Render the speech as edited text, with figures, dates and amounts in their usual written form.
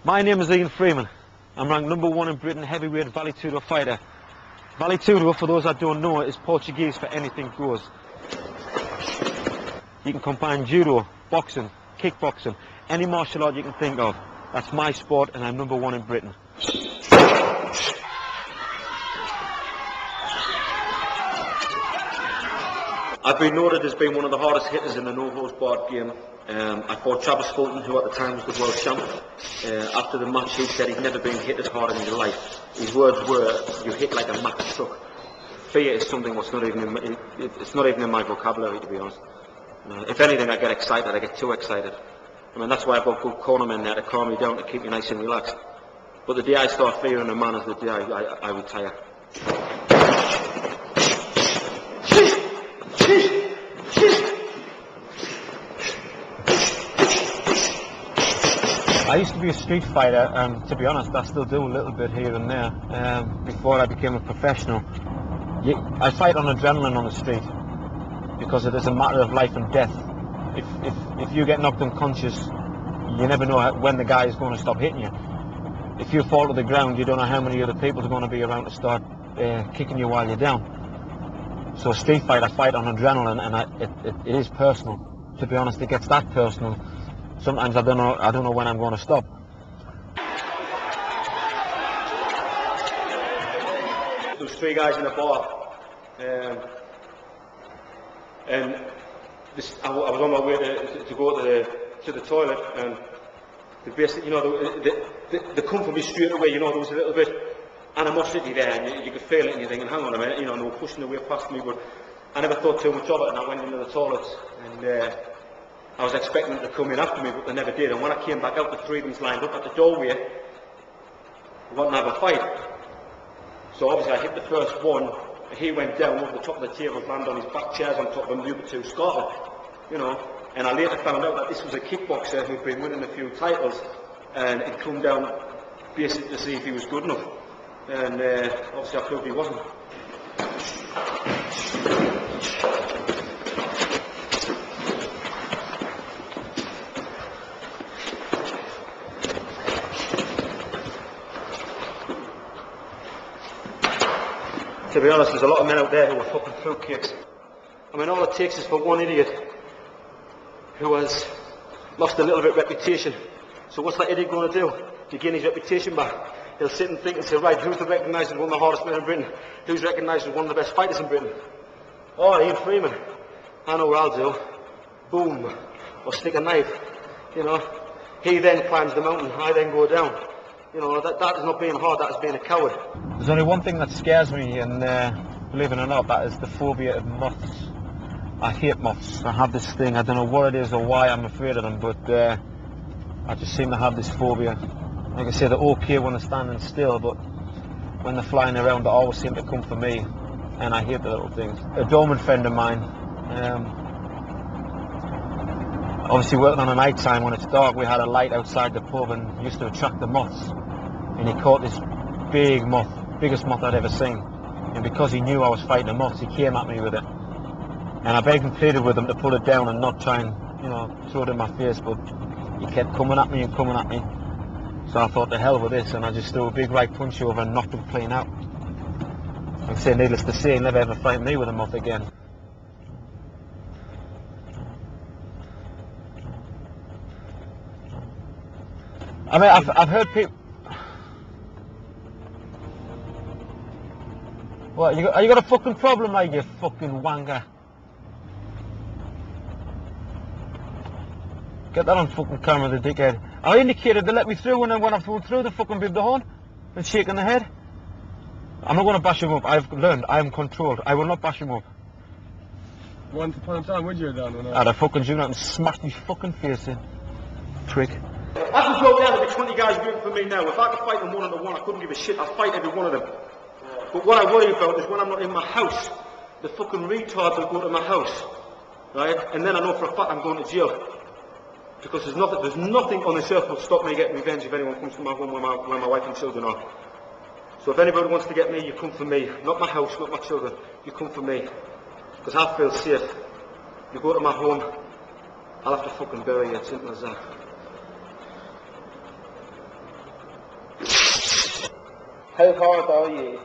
My name is Ian Freeman. I'm ranked #1 in Britain heavyweight Vale Tudo fighter. Vale Tudo, for those that don't know, is Portuguese for anything goes. You can combine judo, boxing, kickboxing, any martial art you can think of. That's my sport, and I'm #1 in Britain. I've been noted as being one of the hardest hitters in the no-holds-barred game. I fought Travis Fulton, who at the time was the world champ. After the match, he said he'd never been hit as hard in his life. His words were, "You hit like a Mack truck." Fear is something that's not even it's not even in my vocabulary, to be honest. If anything, I get excited. I get too excited. I mean, that's why I've got good cornermen there to calm me down, to keep me nice and relaxed. But the day I start fearing a man is the day I retire. I used to be a street fighter, and to be honest, I still do a little bit here and there. Before I became a professional, I fight on adrenaline on the street because it is a matter of life and death. If you get knocked unconscious, you never know when the guy is going to stop hitting you. If you fall to the ground, you don't know how many other people are going to be around to start kicking you while you're down. So a street fight, I fight on adrenaline, and it is personal. To be honest, it gets that personal. Sometimes I don't know when I'm going to stop. There was 3 guys in a bar, and I was on my way to go to the toilet, and they basically, they come for me straight away. There was a little bit animosity there, and you could feel it, and you're thinking, hang on a minute, and they were pushing their way past me, but I never thought too much of it, and I went into the toilet, and I was expecting them to come in after me, but they never did. And when I came back out, the 3 of them lined up at the doorway, wanting to have a fight. So obviously I hit the first one, he went down over the top of the table, landed on his back, chairs on top of him, the other 2 started, And I later found out that this was a kickboxer who'd been winning a few titles, and he'd come down basically to see if he was good enough. And obviously I proved he wasn't. To be honest, there's a lot of men out there who are fucking fruitcakes. I mean, all it takes is for one idiot who has lost a little bit of reputation. So what's that idiot going to do to gain his reputation back? He'll sit and think and say, right, who's recognised as one of the hardest men in Britain? Who's recognised as one of the best fighters in Britain? Oh, Ian Freeman. I know what I'll do. Boom. Or stick a knife. He then climbs the mountain, I then go down. That is not being hard, that is being a coward. There's only one thing that scares me, and believe it or not, that is the phobia of moths. I hate moths. I have this thing, I don't know what it is or why I'm afraid of them, but I just seem to have this phobia. Like I say, they're okay when they're standing still, but when they're flying around, they always seem to come for me, and I hate the little things. A dormant friend of mine, obviously working on a night time when it's dark, we had a light outside the pub and used to attract the moths. And he caught this big moth, biggest moth I'd ever seen. And because he knew I was fighting the moths, he came at me with it. And I begged and pleaded with him to put it down and not try and, throw it in my face, but he kept coming at me and coming at me. So I thought, the hell with this, and I just threw a big right punch over and knocked him clean out. Like I say, needless to say, he'll never ever fight me with a moth again. I mean, I've heard people... What, are you got a fucking problem, mate, you fucking wanker? Get that on fucking camera, the dickhead. I indicated to let me through, and then when I flew through, the fucking beat the horn and shaking the head. I'm not going to bash him up. I've learned. I am controlled. I will not bash him up. Once upon a time, would you have done or not? I'd have fucking zoom out and smashed his fucking face in. Prick. I could go down, there'd be 20 guys rooting for me now. If I could fight them one-on-one, I couldn't give a shit. I'd fight every one of them. But what I worry about is when I'm not in my house, the fucking retards will go to my house, right? And then I know for a fact I'm going to jail. Because there's nothing on this earth that will stop me getting revenge if anyone comes to my home where my wife and children are. So if anybody wants to get me, you come for me. Not my house, not my children. You come for me. Because I feel safe. You go to my home, I'll have to fucking bury you. It's simple as that. How hard are you